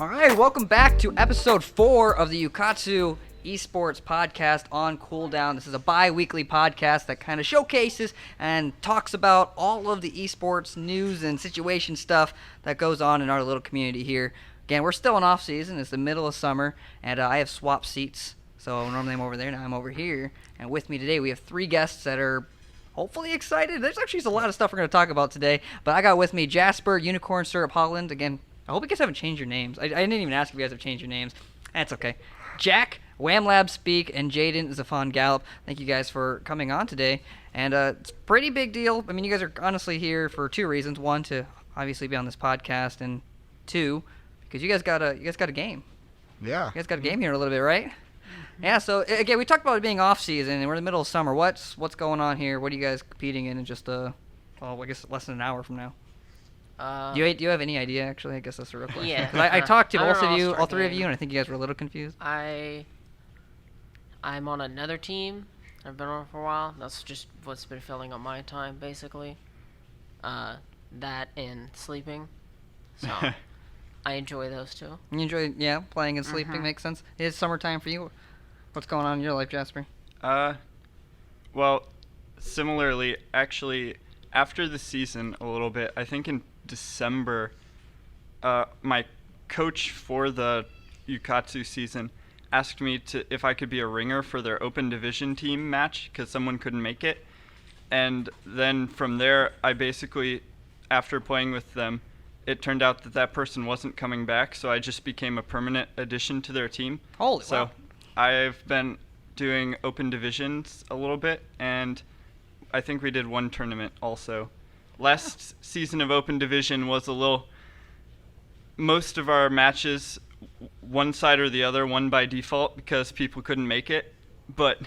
All right, welcome back to episode 4 of the Ukatsu eSports podcast on Cooldown. This is a bi-weekly podcast that kind of showcases and talks about all of the eSports news and situation stuff that goes on in our little community here. Again, we're still in off season. It's the middle of summer, and I have swapped seats. So normally I'm over there, now I'm over here. And with me today, we have 3 guests that are hopefully excited. There's actually a lot of stuff we're going to talk about today. But I got with me Jasper, UnicornSyrup, Holland. Again, I hope you guys haven't changed your names. I didn't even ask if you guys have changed your names. That's okay. Jack, Wamlab Speak, and Jaden Xaphan Gallop. Thank you guys for coming on today. And it's a pretty big deal. I mean, you guys are honestly here for 2 reasons. 1, to obviously be on this podcast, and 2, because you guys got a game. Yeah. You guys got a game here in a little bit, right? Yeah, so again, we talked about it being off season, and we're in the middle of summer. What's going on here? What are you guys competing in just I guess less than an hour from now? Do you have any idea? Actually, I guess that's a real question. Yeah. I talked to I'm all 3 of you, and I think you guys were a little confused. I'm on another team. I've been on for a while. That's just what's been filling up my time, basically. That and sleeping. So I enjoy those 2. You enjoy, playing and sleeping. Makes sense. It's summertime for you. What's going on in your life, Jasper? Well, similarly, actually, after the season a little bit, I think in December, my coach for the Ukatsu season asked me if I could be a ringer for their open division team match because someone couldn't make it. And then from there, I basically, after playing with them, it turned out that person wasn't coming back, so I just became a permanent addition to their team. Holy so wow. I've been doing open divisions a little bit, and I think we did 1 tournament also. Last season of open division was most of our matches, one side or the other, won by default because people couldn't make it, but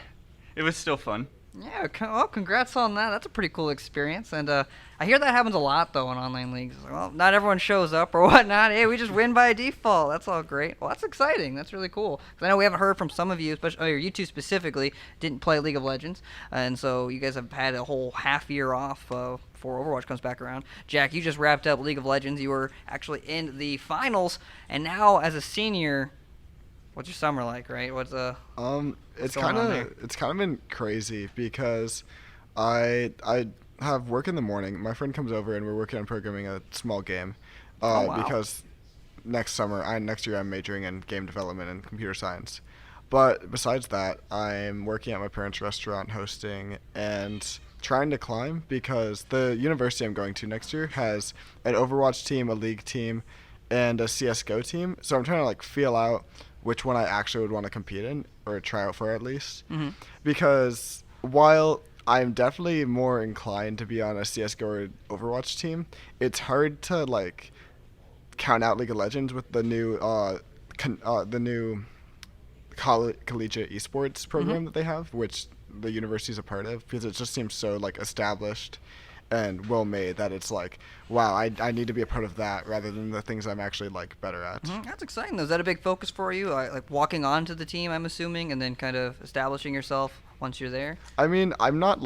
it was still fun. Yeah, well, congrats on that. That's a pretty cool experience. And I hear that happens a lot, though, in online leagues. Well, not everyone shows up or whatnot. Hey, we just win by default. That's all great. Well, that's exciting. That's really cool. Because I know we haven't heard from some of you, especially you 2 specifically, didn't play League of Legends. And so you guys have had a whole half year off before Overwatch comes back around. Jack, you just wrapped up League of Legends. You were actually in the finals. And now, as a senior, what's your summer like, right? It's kind of been crazy because I have work in the morning. My friend comes over and we're working on programming a small game. Wow. Because next year I'm majoring in game development and computer science. But besides that, I'm working at my parents' restaurant hosting and trying to climb because the university I'm going to next year has an Overwatch team, a League team, and a CS:GO team. So I'm trying to feel out which one I actually would want to compete in or try out for at least. Mm-hmm. Because while I'm definitely more inclined to be on a CS:GO or Overwatch team, it's hard to count out League of Legends with the new collegiate esports program that they have, which the university is a part of, because it just seems so established and well made that it's wow, I need to be a part of that rather than the things I'm actually better at. Mm-hmm. That's exciting though. Is that a big focus for you? Walking onto the team, I'm assuming, and then kind of establishing yourself once you're there? I mean, I'm not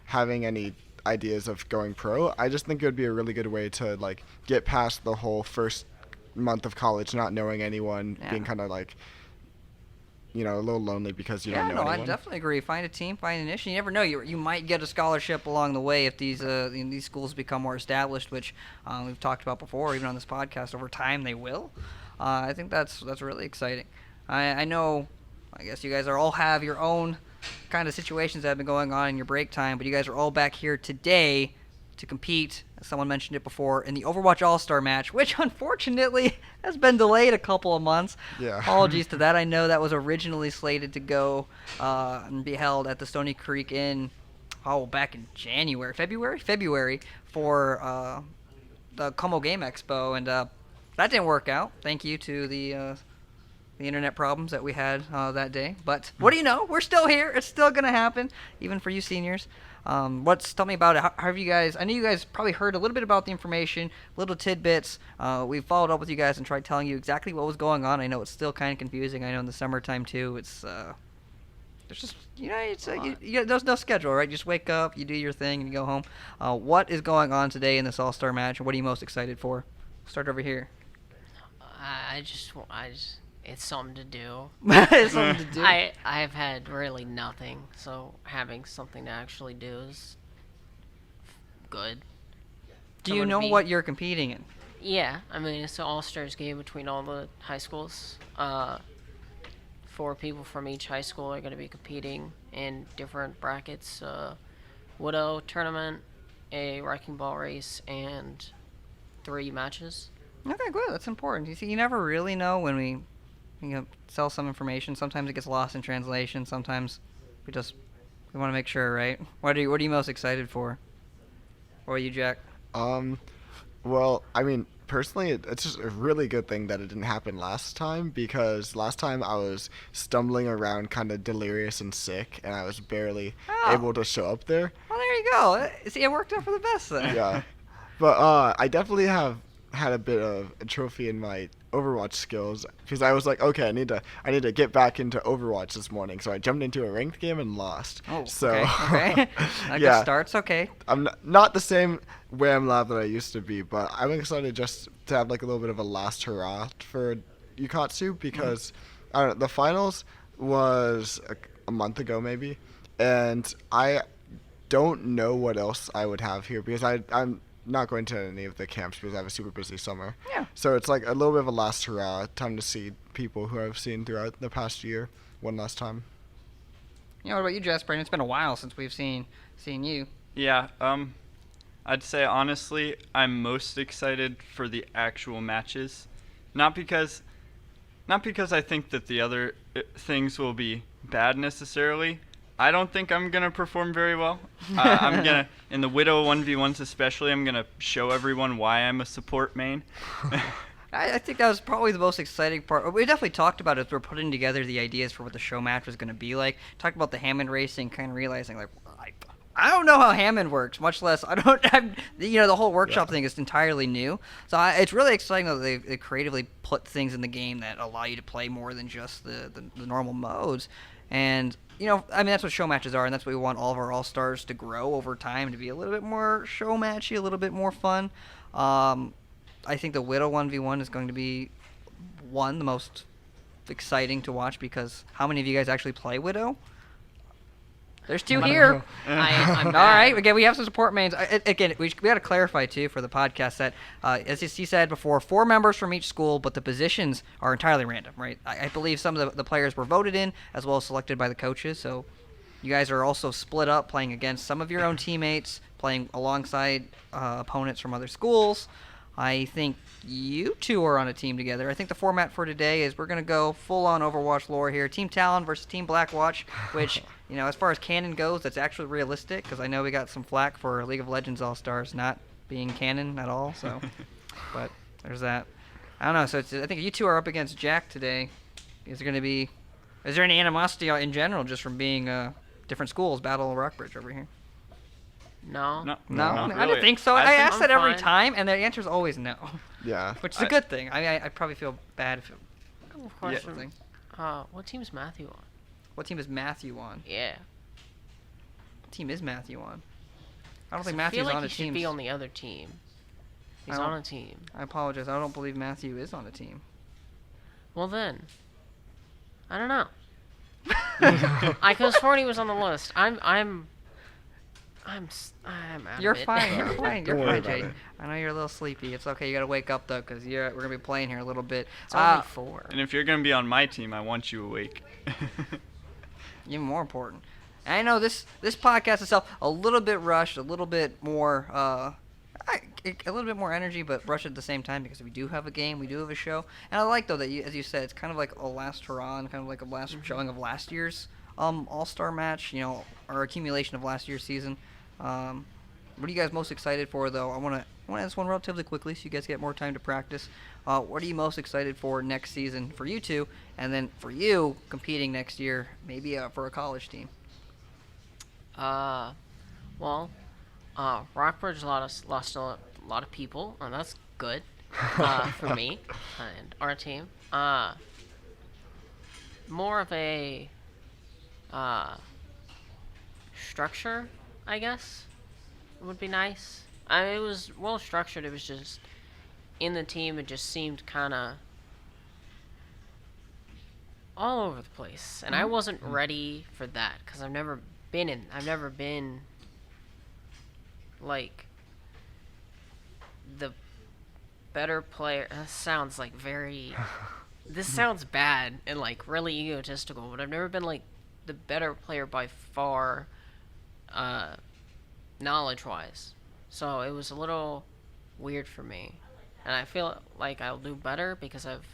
having any ideas of going pro. I just think it would be a really good way to get past the whole first month of college not knowing anyone, being kind of a little lonely because you don't know anyone. I definitely agree. Find a team, find an issue. You never know. You might get a scholarship along the way if these schools become more established, which we've talked about before, even on this podcast. Over time, they will. I think that's really exciting. I know. I guess you guys all have your own kind of situations that have been going on in your break time, but you guys are all back here today to compete, as someone mentioned it before, in the Overwatch All-Star match, which unfortunately has been delayed a couple of months. Yeah. Apologies to that. I know that was originally slated to go and be held at the Stony Creek Inn, back in February for the Como Game Expo, and that didn't work out. Thank you to the internet problems that we had that day. But what do you know? We're still here. It's still going to happen, even for you seniors. Tell me about it. How have you guys, I know you guys probably heard a little bit about the information, little tidbits. We followed up with you guys and tried telling you exactly what was going on. I know it's still kind of confusing. I know in the summertime too, it's there's just, there's no schedule, right? You just wake up, you do your thing, and you go home. What is going on today in this All-Star match, and what are you most excited for? Start over here. it's something to do. It's something to do. I've had really nothing, so having something to actually do is good. Do you Someone know be- what you're competing in? Yeah, I mean, it's an all-stars game between all the high schools. 4 people from each high school are going to be competing in different brackets. Widow tournament, a wrecking ball race, and 3 matches. Okay, good. That's important. You see, you never really know when we sell some information. Sometimes it gets lost in translation. Sometimes we want to make sure, right? What are you most excited for? Or are you, Jack? Well, I mean, personally, it's just a really good thing that it didn't happen last time, because last time I was stumbling around kind of delirious and sick, and I was barely able to show up there. Well, there you go. See, it worked out for the best then. Yeah. But I definitely have had a bit of a trophy in my Overwatch skills, because I was like, okay, I need to get back into Overwatch this morning. So I jumped into a ranked game and lost. Oh, so, okay. That good starts, okay. I'm not the same Wamlab that I used to be, but I'm excited just to have like a little bit of a last hurrah for Ukatsu, because I don't know, the finals was a month ago maybe, and I don't know what else I would have here, because I'm not going to any of the camps because I have a super busy summer. Yeah. So it's like a little bit of a last hurrah, time to see people who I've seen throughout the past year one last time. What about you, Jasper? It's been a while since we've seen you. Yeah, I'd say honestly, I'm most excited for the actual matches. Not because I think that the other things will be bad necessarily. I don't think I'm going to perform very well. I'm going to, in the Widow 1v1s especially, I'm going to show everyone why I'm a support main. I think that was probably the most exciting part. We definitely talked about it as we're putting together the ideas for what the show match was going to be like. Talked about the Hammond racing, kind of realizing, like, I don't know how Hammond works, much less the whole workshop thing is entirely new. So it's really exciting that they creatively put things in the game that allow you to play more than just the normal modes. And that's what show matches are, and that's what we want all of our all-stars to grow over time, to be a little bit more show matchy, a little bit more fun. I think the Widow 1v1 is going to be the most exciting to watch, because how many of you guys actually play Widow? There's 2 here. I'm all right. Again, we have some support mains. Again, we got to clarify too for the podcast that, as he said before, 4 members from each school, but the positions are entirely random, right? I believe some of the players were voted in as well as selected by the coaches. So you guys are also split up, playing against some of your own teammates, playing alongside opponents from other schools. I think you 2 are on a team together. I think the format for today is we're going to go full-on Overwatch lore here. Team Talon versus Team Blackwatch, which, as far as canon goes, that's actually realistic, because I know we got some flack for League of Legends All-Stars not being canon at all. So, but there's that. I don't know. So I think you 2 are up against Jack today. Is there any animosity in general just from being different schools, Battle Rockbridge over here? No. No, I not didn't really. think so. I think ask that every fine. time, and the answer is always no. Yeah. Which is a good thing. I probably feel bad if it Couple of was questions. something. What team's Matthew on? What team is Matthew on? Yeah. What team is Matthew on? I don't think I feel Matthew's like on he a should team. be on the other team. He's I don't- on a team. I apologize. I don't believe Matthew is on a team. Well then, I don't know. I could have sworn he was on the list. I'm out You're of it. fine. You're fine. You're Don't worry fine, about Jay. it. I know you're a little sleepy. It's okay. You gotta wake up though, because we're gonna be playing here a little bit. It's only 4. And if you're going to be on my team, I want you awake. Even more important. And I know this podcast itself a little bit rushed, a little bit more a little bit more energy, but rushed at the same time, because we do have a game, we do have a show, and I like though that as you said, it's kind of like a last hurrah, and kind of like a last showing of last year's all-star match, our accumulation of last year's season. What are you guys most excited for, though? I want to ask one relatively quickly, so you guys get more time to practice. What are you most excited for next season for you 2, and then for you competing next year, maybe for a college team? Rockbridge lost a lot of people, and that's good for me and our team. More of a structure, I guess, would be nice. It was well structured. It was just in the team. It just seemed kind of all over the place, and I wasn't ready for that because I've never been like the better player. That sounds like very. This sounds bad and like really egotistical, but I've never been like the better player by far, knowledge-wise. So it was a little weird for me, and I feel like I'll do better because I've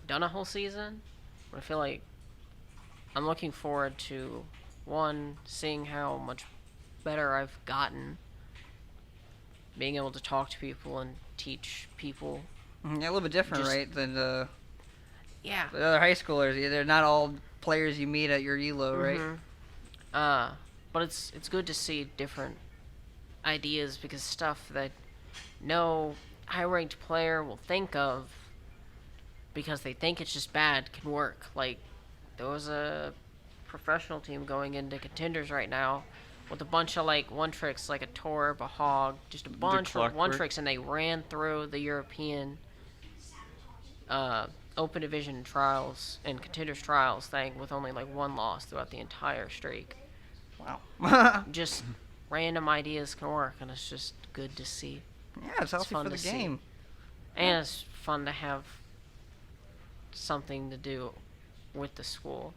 done a whole season. But I feel like I'm looking forward to seeing how much better I've gotten, being able to talk to people and teach people. Yeah, a little bit different, right, than the Yeah. other high schoolers. They're not all players you meet at your ELO, right? But it's good to see different ideas because stuff that no high-ranked player will think of because they think it's just bad can work. Like, there was a professional team going into contenders right now with a bunch of like one tricks, like a Torb, a Hog, just a bunch of one tricks, and they ran through the European Open Division trials and contenders trials thing with only like one loss throughout the entire streak. Wow. Just random ideas can work, and it's just good to see. Yeah, it's healthy fun for the to see. game. And it's fun to have something to do with the school.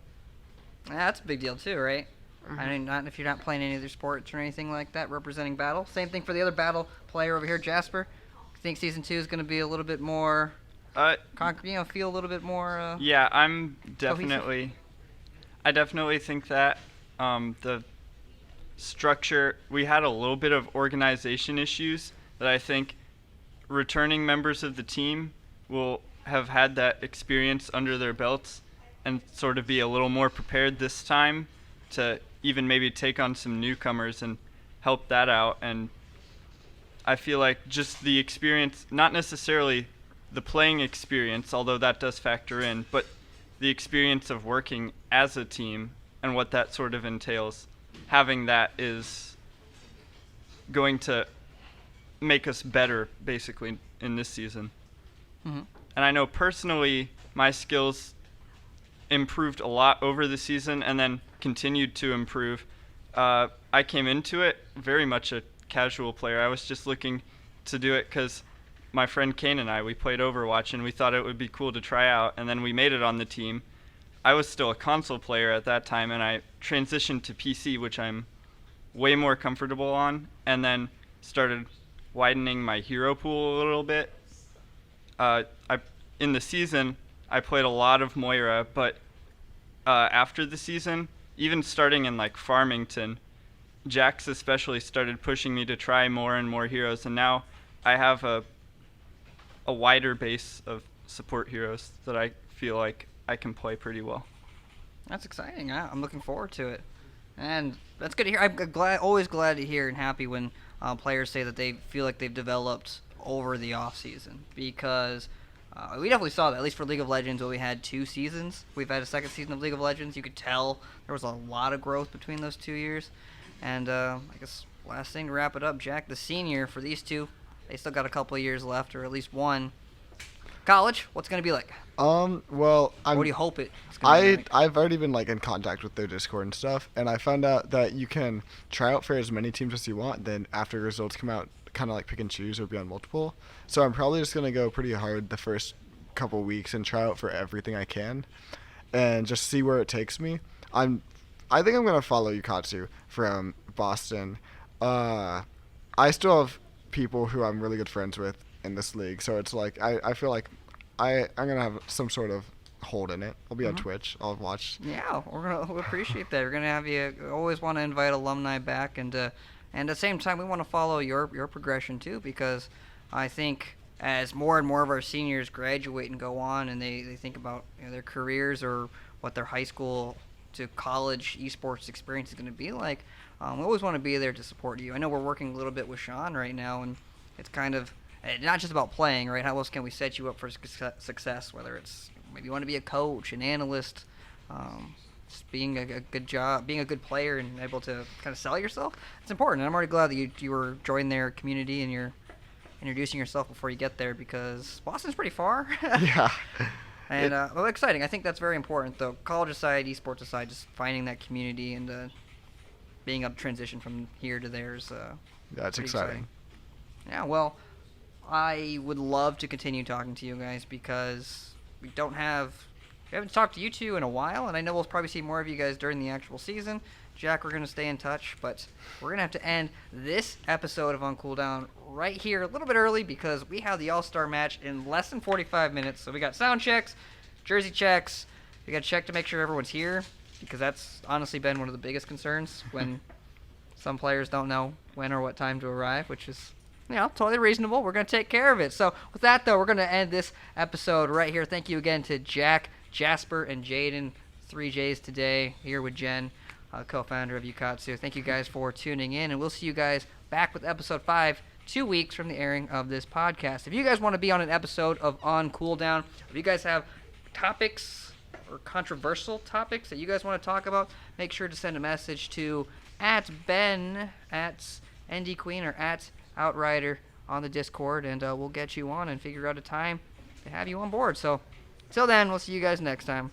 Yeah, that's a big deal too, right? I mean, not if you're not playing any other sports or anything like that, representing battle. Same thing for the other battle player over here, Jasper. I think season 2 is going to be a little bit more, feel a little bit more. Yeah, I definitely think that the structure, we had a little bit of organization issues that I think returning members of the team will have had that experience under their belts and sort of be a little more prepared this time to even maybe take on some newcomers and help that out. And I feel like just the experience, not necessarily the playing experience, although that does factor in, but the experience of working as a team and what that sort of entails, having that is going to make us better, basically, in this season. Mm-hmm. And I know personally my skills improved a lot over the season and then continued to improve. I came into it very much a casual player. I was just looking to do it because my friend Kane and I, we played Overwatch and we thought it would be cool to try out, and then we made it on the team. I was still a console player at that time, and I transitioned to PC, which I'm way more comfortable on, and then started widening my hero pool a little bit. In the season, I played a lot of Moira, but after the season, even starting in like Farmington, Jax especially started pushing me to try more and more heroes, and now I have a wider base of support heroes that I feel like I can play pretty well. That's exciting. Yeah, I'm looking forward to it, and that's good to hear. I'm always glad to hear and happy when players say that they feel like they've developed over the off season, because we definitely saw that, at least for League of Legends, where we had 2 seasons. We've had a second season of League of Legends. You could tell there was a lot of growth between those 2 years. And I guess last thing to wrap it up, Jack, the senior for these 2, they still got a couple of years left, or at least one. College, what's it going to be like? Well, What do you hope it's going to be like? I've already been like in contact with their Discord and stuff, and I found out that you can try out for as many teams as you want. Then after results come out, kind of like pick and choose or be on multiple. So I'm probably just gonna go pretty hard the first couple weeks and try out for everything I can, and just see where it takes me. I think I'm gonna follow Ukatsu from Boston. I still have people who I'm really good friends with in this league, so it's like I feel like I'm gonna have some sort of hold in it. I'll be on Twitch. I'll watch. Yeah, we'll appreciate that. We're going to have you always want to invite alumni back, and at the same time, we want to follow your progression too, because I think as more and more of our seniors graduate and go on, and they think about their careers or what their high school to college esports experience is going to be like, we always want to be there to support you. I know we're working a little bit with Sean right now, and it's kind of not just about playing, right? How else can we set you up for success, whether it's maybe you want to be a coach, an analyst, just being a good job, being a good player and able to kind of sell yourself. It's important. And I'm already glad that you were joining their community and you're introducing yourself before you get there, because Boston's pretty far. Yeah. And well, exciting. I think that's very important, though. College aside, esports aside, just finding that community and being able to transition from here to there is Yeah, it's pretty exciting. Yeah, well, I would love to continue talking to you guys because we haven't talked to you two in a while, and I know we'll probably see more of you guys during the actual season. Jack, we're going to stay in touch, but we're going to have to end this episode of On Cooldown right here a little bit early because we have the All-Star match in less than 45 minutes. So we got sound checks, jersey checks. We got to check to make sure everyone's here because that's honestly been one of the biggest concerns when some players don't know when or what time to arrive, which is, totally reasonable. We're going to take care of it. So with that, though, we're going to end this episode right here. Thank you again to Jack, Jasper, and Jaden, 3 J's today, here with Jen, co-founder of Ukatsu. Thank you guys for tuning in, and we'll see you guys back with episode 5, 2 weeks from the airing of this podcast. If you guys want to be on an episode of On Cooldown, if you guys have topics or controversial topics that you guys want to talk about, make sure to send a message to @Ben, @NDQueen, or @Outrider on the Discord, and we'll get you on and figure out a time to have you on board. So, till then, we'll see you guys next time.